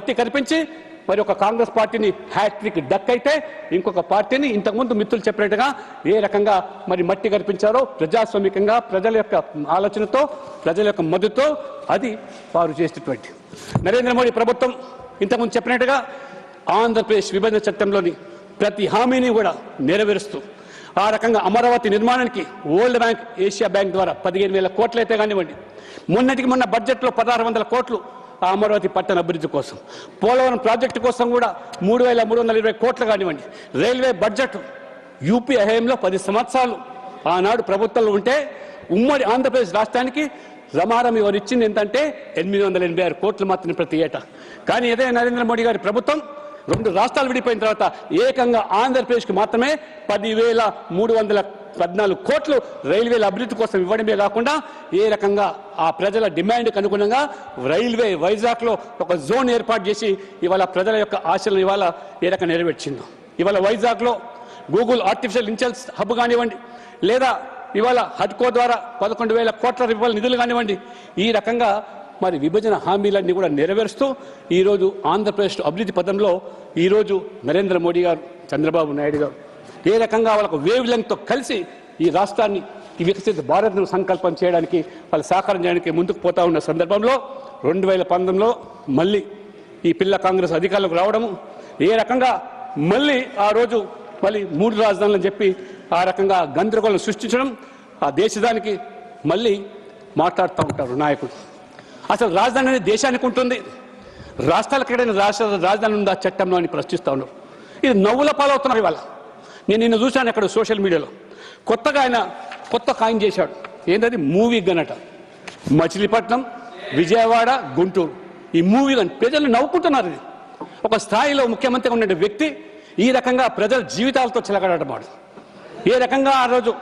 మట్టి కనిపించి మరి ఒక కాంగ్రెస్ పార్టీని హ్యాట్రిక్ డక్ అయితే ఇంకొక పార్టీని ఇంతకుముందు మిత్రులు చెప్పినట్టుగా ఏ రకంగా మరి మట్టి కనిపించారో ప్రజాస్వామికంగా ప్రజల యొక్క ఆలోచనతో ప్రజల యొక్క మద్దతుతో అది వారు చేసినటువంటి నరేంద్ర మోడీ ప్రభుత్వం ఇంతకుముందు చెప్పినట్టుగా ఆంధ్రప్రదేశ్ విభజన చట్టంలోని ప్రతి హామీని కూడా నెరవేరుస్తూ ఆ రకంగా అమరావతి నిర్మాణానికి వరల్డ్ బ్యాంక్ ఏషియా బ్యాంక్ ద్వారా 15,000 కోట్లు అయితే కానివ్వండి, మొన్నటికి మొన్న బడ్జెట్లో 1,600 కోట్లు ఆ అమరావతి పట్టణ అభివృద్ధి కోసం, పోలవరం ప్రాజెక్టు కోసం కూడా 3,320 కోట్లు కానివ్వండి, రైల్వే బడ్జెట్ యూపీ హయాంలో 10 సంవత్సరాలు ఆనాడు ప్రభుత్వంలో ఉంటే ఉమ్మడి ఆంధ్రప్రదేశ్ రాష్ట్రానికి రమారమి వారు ఇచ్చింది ఏంటంటే 886 కోట్లు మాత్రమే ప్రతి ఏటా. కానీ అదే నరేంద్ర మోడీ గారి ప్రభుత్వం 2 రాష్ట్రాలు విడిపోయిన తర్వాత ఏకంగా ఆంధ్రప్రదేశ్కి మాత్రమే 10,314 కోట్లు రైల్వేల అభివృద్ధి కోసం ఇవ్వడమే కాకుండా ఏ రకంగా ఆ ప్రజల డిమాండ్కి అనుగుణంగా రైల్వే వైజాగ్లో ఒక జోన్ ఏర్పాటు చేసి ఇవాళ ప్రజల యొక్క ఆశలను ఇవాళ ఏ రకంగా నెరవేర్చిందో. ఇవాళ వైజాగ్లో గూగుల్ ఆర్టిఫిషియల్ ఇంటెలిజెన్స్ హబ్ కానివ్వండి, లేదా ఇవాళ హడ్కో ద్వారా 11,000 కోట్ల రూపాయల నిధులు కానివ్వండి, ఈ రకంగా మరి విభజన హామీలన్నీ కూడా నెరవేరుస్తూ ఈరోజు ఆంధ్రప్రదేశ్ అభివృద్ధి పదంలో ఈరోజు నరేంద్ర మోడీ గారు, చంద్రబాబు నాయుడు గారు ఏ రకంగా వాళ్ళకు వేవ్ లెంగ్త్తో కలిసి ఈ రాష్ట్రాన్ని ఈ వికసిత భారత్ను సంకల్పం చేయడానికి వాళ్ళు సహకారం చేయడానికి ముందుకు పోతా ఉన్న సందర్భంలో 2019లో మళ్ళీ ఈ పిల్ల కాంగ్రెస్ అధికారులకు రావడము, ఏ రకంగా మళ్ళీ ఆ రోజు మళ్ళీ 3 రాజధానులని చెప్పి ఆ రకంగా గందరగోళం సృష్టించడం, ఆ దేశానికి మళ్ళీ మాట్లాడుతూ ఉంటారు నాయకులు. అసలు రాజధాని అనేది దేశానికి ఉంటుంది, రాష్ట్రాలకు ఎక్కడైనా రాజధాని ఉందా చట్టంలో అని ప్రశ్నిస్తూ ఉన్నారు. ఇది నవ్వుల పాలవుతున్నారు. ఇవాళ నేను నిన్న చూశాను అక్కడ సోషల్ మీడియాలో కొత్తగా ఆయన కొత్త కాయిన్ చేశాడు. ఏంటది? మూవీ గన్ అట. మచిలీపట్నం, విజయవాడ, గుంటూరు ఈ మూవీ గన్ ప్రజలు నవ్వుకుంటున్నారు. ఇది ఒక స్థాయిలో ముఖ్యమంత్రిగా ఉన్న వ్యక్తి ఈ రకంగా ప్రజల జీవితాలతో చిలకడటమాడు. ఏ రకంగా ఆ రోజు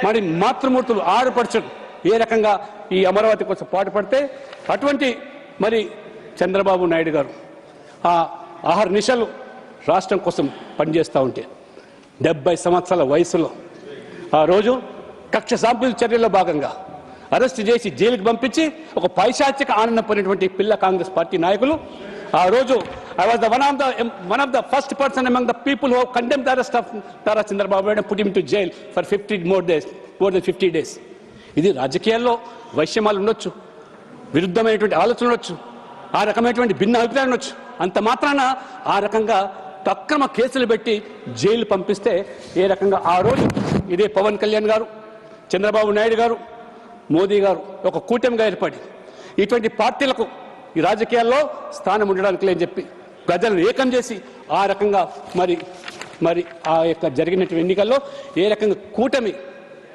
మరి మాతృమూర్తులు ఆడపడుచులు ఏ రకంగా ఈ అమరావతి కోసం పాటుపడితే అటువంటి మరి చంద్రబాబు నాయుడు గారు ఆ ఆహార నిశలు రాష్ట్రం కోసం పనిచేస్తూ ఉంటే 70 సంవత్సరాల వయసులో ఆ రోజు కక్ష సాంపుల్ చర్యల్లో భాగంగా అరెస్ట్ చేసి జైలుకి పంపించి ఒక పైశాచిక ఆనందం పొందినటువంటి పిల్ల కాంగ్రెస్ పార్టీ నాయకులు ఆ రోజు I was one of the first person among the people who condemned the arrest of Tara Chandrababu Naidu and put him to jail for 50 more than 50 days. ఇది రాజకీయాల్లో వైషమ్యాలు ఉండొచ్చు, విరుద్ధమైనటువంటి ఆలోచన ఉండొచ్చు, ఆ రకమైనటువంటి భిన్న అభిప్రాయాలు ఉండొచ్చు. అంత మాత్రాన ఆ రకంగా అక్రమ కేసులు పెట్టి జైలు పంపిస్తే ఏ రకంగా ఆ రోజు ఇదే పవన్ కళ్యాణ్ గారు, చంద్రబాబు నాయుడు గారు, మోదీ గారు ఒక కూటమిగా ఏర్పడి ఇటువంటి పార్టీలకు ఈ రాజకీయాల్లో స్థానం ఉండడానికి లేని చెప్పి ప్రజలను ఏకం చేసి ఆ రకంగా మరి ఆ యొక్క జరిగినటువంటి ఎన్నికల్లో ఏ రకంగా కూటమి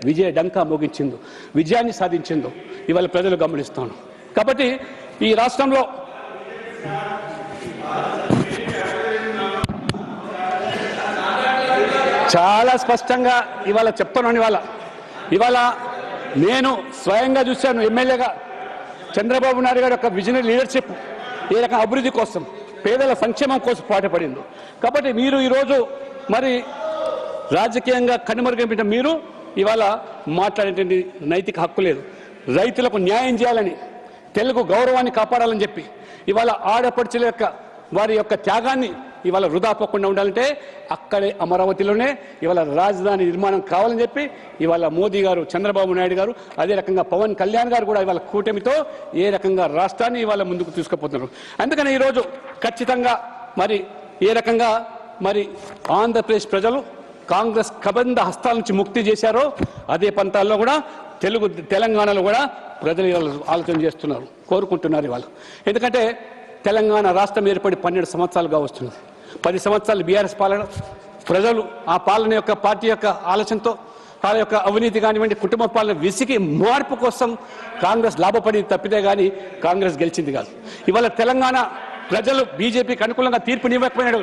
విజయ డంకా మోగించిందో, విజయాన్ని సాధించిందో ఇవాళ ప్రజలు గమనిస్తాను. కాబట్టి ఈ రాష్ట్రంలో చాలా స్పష్టంగా ఇవాళ చెప్తున్నాను. ఇవాళ నేను స్వయంగా చూశాను ఎమ్మెల్యేగా చంద్రబాబు నాయుడు గారి యొక్క విజనరీ లీడర్షిప్ ఏ రకం అభివృద్ధి కోసం, పేదల సంక్షేమం కోసం పాటుపడింది. కాబట్టి మీరు ఈరోజు మరి రాజకీయంగా కనుమరుగైన మీరు ఇవాళ మాట్లాడేటువంటి నైతిక హక్కు లేదు. రైతులకు న్యాయం చేయాలని, తెలుగు గౌరవాన్ని కాపాడాలని చెప్పి ఇవాళ ఆడపడుచుల యొక్క వారి యొక్క త్యాగాన్ని ఇవాళ వృధా పోకుండా ఉండాలంటే అక్కడే అమరావతిలోనే ఇవాళ రాజధాని నిర్మాణం కావాలని చెప్పి ఇవాళ మోదీ గారు, చంద్రబాబు నాయుడు గారు, అదే రకంగా పవన్ కళ్యాణ్ గారు కూడా ఇవాళ కూటమితో ఏ రకంగా రాష్ట్రాన్ని ఇవాళ ముందుకు తీసుకుపోతున్నారు. అందుకని ఈరోజు ఖచ్చితంగా మరి ఏ రకంగా మరి ఆంధ్రప్రదేశ్ ప్రజలు కాంగ్రెస్ కబంధ హస్తాల నుంచి ముక్తి చేశారో అదే పంతాల్లో కూడా తెలంగాణలో కూడా ప్రజలు ఆలోచన చేస్తున్నారు, కోరుకుంటున్నారు ఇవాళ. ఎందుకంటే తెలంగాణ రాష్ట్రం ఏర్పడి 12 సంవత్సరాలుగా వస్తున్నది. 10 సంవత్సరాలు బీఆర్ఎస్ పాలన, ప్రజలు ఆ పాలన యొక్క పార్టీ యొక్క ఆలోచనతో వాళ్ళ యొక్క అవినీతి కానివ్వండి, కుటుంబ పాలన విసిగి మార్పు కోసం కాంగ్రెస్ లాభపడి తప్పితే కానీ కాంగ్రెస్ గెలిచింది కాదు. ఇవాళ తెలంగాణ ప్రజలు బీజేపీకి అనుకూలంగా తీర్పునివ్వకపోయినాడు.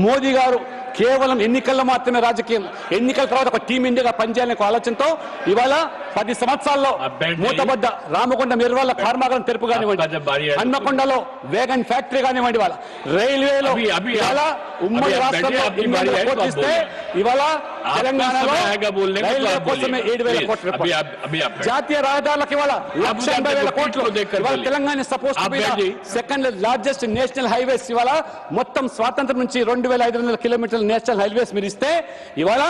మోదీ గారు కేవలం ఎన్నికల్లో మాత్రమే రాజకీయం, ఎన్నికల తర్వాత ఒక టీం ఇండియాగా పనిచేయాలనే ఆలోచనతో ఇవాళ 10 సంవత్సరాల్లో మూతబడ్డ రామకొండ నిర్వహణ కర్మాగారం తెరుపు కానివ్వండి, హన్మకొండలో వేగన్ ఫ్యాక్టరీ కానివ్వండి, ఇవాళ రైల్వేలో ఇవాళ ఉమ్మడి రాష్ట్రంలో 800 కోట్లు ఇస్తే ఇవాళ తెలంగాణలో రైల్వే కోసమే 7,000 కోట్ల రూపాయలు, జాతీయ రహదారులకు ఇవాళ 1,80,000 కోట్లు. ఇవాళ Telangana suppose second largest national highways ఇవాళ మొత్తం స్వాతంత్రం నుంచి 2,500 కిలోమీటర్ల నేషనల్ హైవేస్ మీరు ఇస్తే ఇవాళ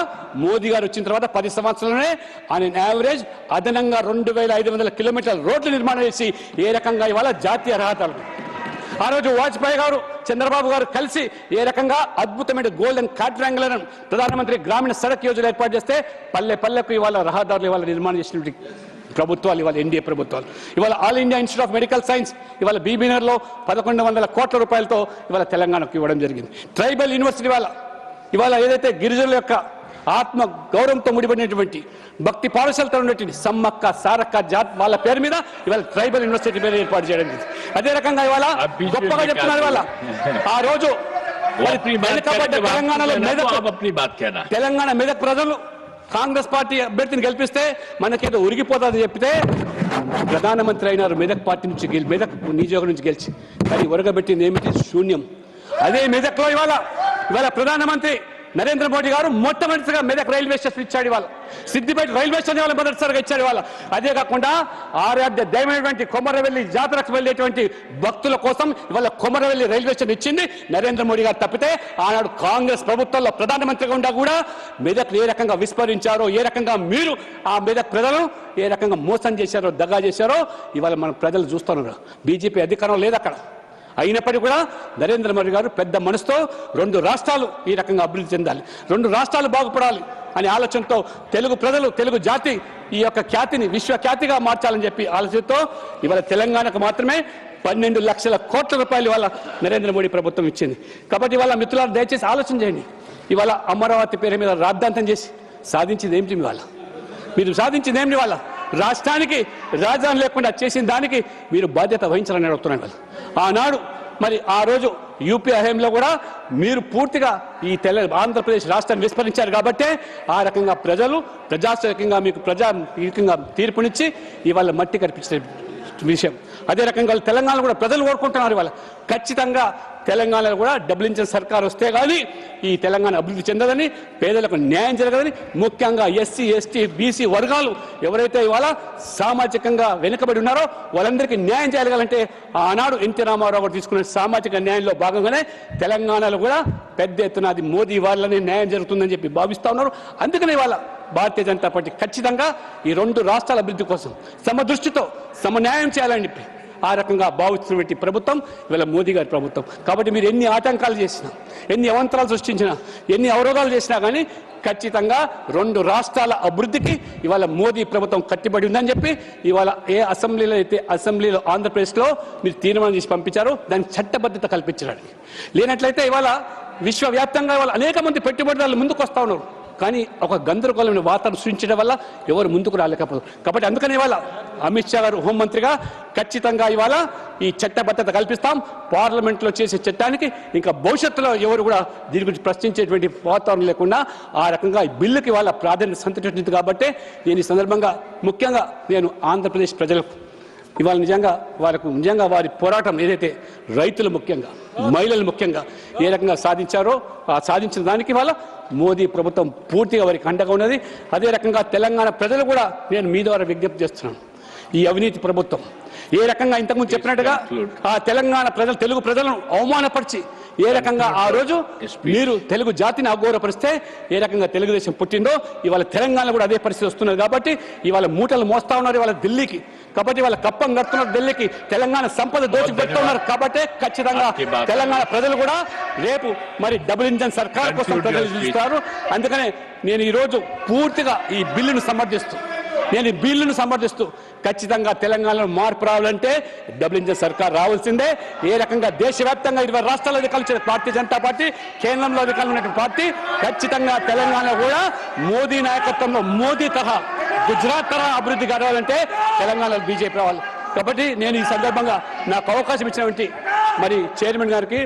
మోదీ గారు వచ్చిన తర్వాత 10 సంవత్సరాలనే ఆన్ యావరేజ్ అదనంగా 2,500 కిలోమీటర్ల రోడ్లు నిర్మాణం చేసి ఏ రకంగా ఇవాళ జాతీయ రహదారులు, ఆ రోజు వాజ్పేయి గారు చంద్రబాబు గారు కలిసి ఏ రకంగా అద్భుతమైన గోల్డెన్ క్వాడ్రాంగులర్ ప్రధానమంత్రి గ్రామీణ సడక్ యోజన ఏర్పాటు చేస్తే పల్లె పల్లెకు ఇవాళ రహదారులు ఇవాళ నిర్మాణం చేసినటువంటి ప్రభుత్వాలు ఇవాళ ఎన్డీఏ ప్రభుత్వాలు. ఇవాళ all India institute of medical science ఇవాళ బీబీనర్లో 1,100 కోట్ల రూపాయలతో ఇవాళ తెలంగాణకు ఇవ్వడం జరిగింది. ట్రైబల్ యూనివర్సిటీ ఇవాళ ఏదైతే గిరిజనుల యొక్క ఆత్మ గౌరవంతో ముడిపడినటువంటి భక్తి పాఠశాలతో ఉన్నటువంటి సమ్మక్క సారక్క జాత్ వాళ్ళ పేరు మీద ఇవాళ ట్రైబల్ యూనివర్సిటీ పేరు ఏర్పాటు చేయడం జరిగింది. అదే రకంగా ఇవాళ గొప్పగా చెప్తున్నారు ఇవాళ ఆ రోజు తెలంగాణ మెదక్ ప్రజలు కాంగ్రెస్ పార్టీ అభ్యర్థిని గెలిపిస్తే మనకేదో ఉరిగిపోతుందని చెప్పితే ప్రధానమంత్రి అయినారు మెదక్ పార్టీ నుంచి మెదక్ నియోజకవర్గం నుంచి గెలిచి, కానీ ఉరగబెట్టింది ఏమిటి? శూన్యం. అదే మెదక్లో ఇవాళ ప్రధానమంత్రి నరేంద్ర మోడీ గారు మొట్టమొదటిగా మెదక్ రైల్వే స్టేషన్ ఇచ్చాడు, ఇవాళ సిద్దిపేట రైల్వే స్టేషన్ ఇవాళ మొదటిసారిగా ఇచ్చాడు ఇవాళ. అదే కాకుండా ఆరాధ్య దైవమైనటువంటి కొమరవెల్లి జాతరకు వెళ్ళేటువంటి భక్తుల కోసం ఇవాళ కొమరవెల్లి రైల్వే స్టేషన్ ఇచ్చింది నరేంద్ర మోడీ గారు. తప్పితే ఆనాడు కాంగ్రెస్ ప్రభుత్వంలో ప్రధానమంత్రిగా ఉండా కూడా మెదక్ ఏ రకంగా విస్మరించారో, ఏ రకంగా మీరు ఆ మెదక్ ప్రజలను ఏ రకంగా మోసం చేశారో, దగా చేశారో ఇవాళ మన ప్రజలు చూస్తున్నారు. బీజేపీ అధికారం లేదు అక్కడ. అయినప్పటికీ కూడా నరేంద్ర మోడీ గారు పెద్ద మనసుతో 2 రాష్ట్రాలు ఈ రకంగా అభివృద్ధి చెందాలి, 2 రాష్ట్రాలు బాగుపడాలి అనే ఆలోచనతో తెలుగు ప్రజలు, తెలుగు జాతి ఈ యొక్క ఖ్యాతిని విశ్వఖ్యాతిగా మార్చాలని చెప్పి ఆలోచనతో ఇవాళ తెలంగాణకు మాత్రమే 12 లక్షల కోట్ల రూపాయలు ఇవాళ నరేంద్ర మోడీ ప్రభుత్వం ఇచ్చింది. కాబట్టి ఇవాళ మిత్రులారు దయచేసి ఆలోచన చేయండి. ఇవాళ అమరావతి పేరు మీద రాద్ధాంతం చేసి సాధించింది ఏమిటి? ఇవాళ మీరు సాధించింది ఏమిటి? ఇవాళ రాష్ట్రానికి రాజధాని లేకుండా చేసిన దానికి మీరు బాధ్యత వహించాలని అడుగుతున్నాను వాళ్ళు. ఆనాడు మరి ఆ రోజు యూపీ హయాంలో కూడా మీరు పూర్తిగా ఈ ఆంధ్రప్రదేశ్ రాష్ట్రాన్ని విస్మరించారు కాబట్టే ఆ రకంగా ప్రజలు ప్రజాస్వామికంగా మీకు ప్రజాకంగా తీర్పునిచ్చి ఇవాళ మట్టి కనిపించిన విషయం. అదే రకంగా తెలంగాణ కూడా ప్రజలు కోరుకుంటున్నారు ఇవాళ ఖచ్చితంగా తెలంగాణలో కూడా డబుల్ ఇంజిన్ సర్కార్ వస్తే కానీ ఈ తెలంగాణ అభివృద్ధి చెందదని, పేదలకు న్యాయం జరగదని, ముఖ్యంగా ఎస్సీ ఎస్టీ బీసీ వర్గాలు ఎవరైతే ఇవాళ సామాజికంగా వెనుకబడి ఉన్నారో వాళ్ళందరికీ న్యాయం చేయగలంటే ఆనాడు ఎన్టీ రామారావు గారు తీసుకున్న సామాజిక న్యాయంలో భాగంగానే తెలంగాణలో కూడా పెద్ద ఎత్తున అది మోదీ వాళ్ళనే న్యాయం జరుగుతుందని చెప్పి భావిస్తూ ఉన్నారు. అందుకని ఇవాళ భారతీయ జనతా పార్టీ ఖచ్చితంగా ఈ 2 రాష్ట్రాల అభివృద్ధి కోసం సమదృష్టితో సమన్యాయం చేయాలని చెప్పి ఆ రకంగా భావిస్తున్నటువంటి ప్రభుత్వం ఇవాళ మోదీ గారి ప్రభుత్వం. కాబట్టి మీరు ఎన్ని ఆటంకాలు చేసినా, ఎన్ని అవంతరాలు సృష్టించినా, ఎన్ని అవరోధాలు చేసినా కానీ ఖచ్చితంగా 2 రాష్ట్రాల అభివృద్ధికి ఇవాళ మోదీ ప్రభుత్వం కట్టుబడి ఉందని చెప్పి ఇవాళ ఏ అసెంబ్లీలో ఆంధ్రప్రదేశ్లో మీరు తీర్మానం చేసి పంపించారో దానికి చట్టబద్ధత కల్పించడానికి. లేనట్లయితే ఇవాళ విశ్వవ్యాప్తంగా ఇవాళ అనేక మంది పెట్టుబడిదారులు ముందుకు వస్తూ ఉన్నారు, కానీ ఒక గందరగోళమైన వాతావరణం సృష్టించడం వల్ల ఎవరు ముందుకు రాలేకపోతారు. కాబట్టి అందుకని ఇవాళ అమిత్ షా గారు హోంమంత్రిగా ఖచ్చితంగా ఇవాళ ఈ చట్టబద్ధత కల్పిస్తాం. పార్లమెంట్లో చేసే చట్టానికి ఇంకా భవిష్యత్తులో ఎవరు కూడా దీని గురించి ప్రశ్నించేటువంటి వాతావరణం లేకుండా ఆ రకంగా ఈ బిల్లుకి ఇవాళ ప్రాధాన్యత సంతరించింది. కాబట్టి నేను ఈ సందర్భంగా ముఖ్యంగా నేను ఆంధ్రప్రదేశ్ ప్రజలకు ఇవాళ నిజంగా వారి పోరాటం ఏదైతే రైతులు ముఖ్యంగా, మహిళలు ముఖ్యంగా ఏ రకంగా సాధించారో ఆ సాధించిన దానికి ఇవాళ మోదీ ప్రభుత్వం పూర్తిగా వారికి అండగా ఉన్నది. అదే రకంగా తెలంగాణ ప్రజలు కూడా నేను మీ ద్వారా విజ్ఞప్తి చేస్తున్నాను. ఈ అవినీతి ప్రభుత్వం ఏ రకంగా ఇంతకుముందు చెప్పినట్టుగా ఆ తెలంగాణ ప్రజలు, తెలుగు ప్రజలను అవమానపరిచి ఏ రకంగా ఆ రోజు మీరు తెలుగు జాతిని అగౌరవపరిస్తే ఏ రకంగా తెలుగుదేశం పుట్టిందో ఇవాళ తెలంగాణ కూడా అదే పరిస్థితి వస్తున్నది. కాబట్టి ఇవాళ మూటలు మోస్తా ఉన్నారు ఇవాళ ఢిల్లీకి. కాబట్టి వాళ్ళ కప్పం కడుతున్నారు ఢిల్లీకి, తెలంగాణ సంపద దోచి పెడుతున్నారు. కాబట్టి ఖచ్చితంగా తెలంగాణ ప్రజలు కూడా రేపు మరి డబుల్ ఇంజన్ సర్కార్ కోసం ప్రజలు చూస్తారు. అందుకనే నేను ఈరోజు పూర్తిగా ఈ బిల్లును సమర్థిస్తూ ఖచ్చితంగా తెలంగాణలో మార్పు రావాలంటే డబుల్ ఇంజన్ సర్కార్ రావాల్సిందే. ఏ రకంగా దేశవ్యాప్తంగా 20 రాష్ట్రాల్లో అధికారులు భారతీయ జనతా పార్టీ, కేంద్రంలో అధికారులు ఉన్నటువంటి పార్టీ ఖచ్చితంగా తెలంగాణ కూడా మోదీ నాయకత్వంలో మోదీ తరహా, గుజరాత్ తరహా అభివృద్ధి కావాలంటే తెలంగాణలో బీజేపీ రావాలి. కాబట్టి నేను ఈ సందర్భంగా నాకు అవకాశం ఇచ్చినటువంటి మరి చైర్మన్ గారికి,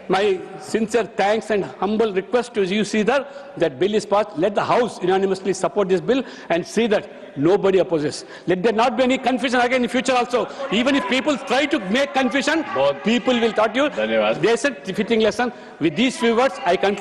my sincere thanks and humble request to you, Sridhar, that bill is passed. Let the House unanimously support this bill and see that nobody opposes. Let there not be any confusion again in future also. Even if people try to make confusion, people will thought you. धन्यवाद. They said fitting lesson. With these few words, I conclude.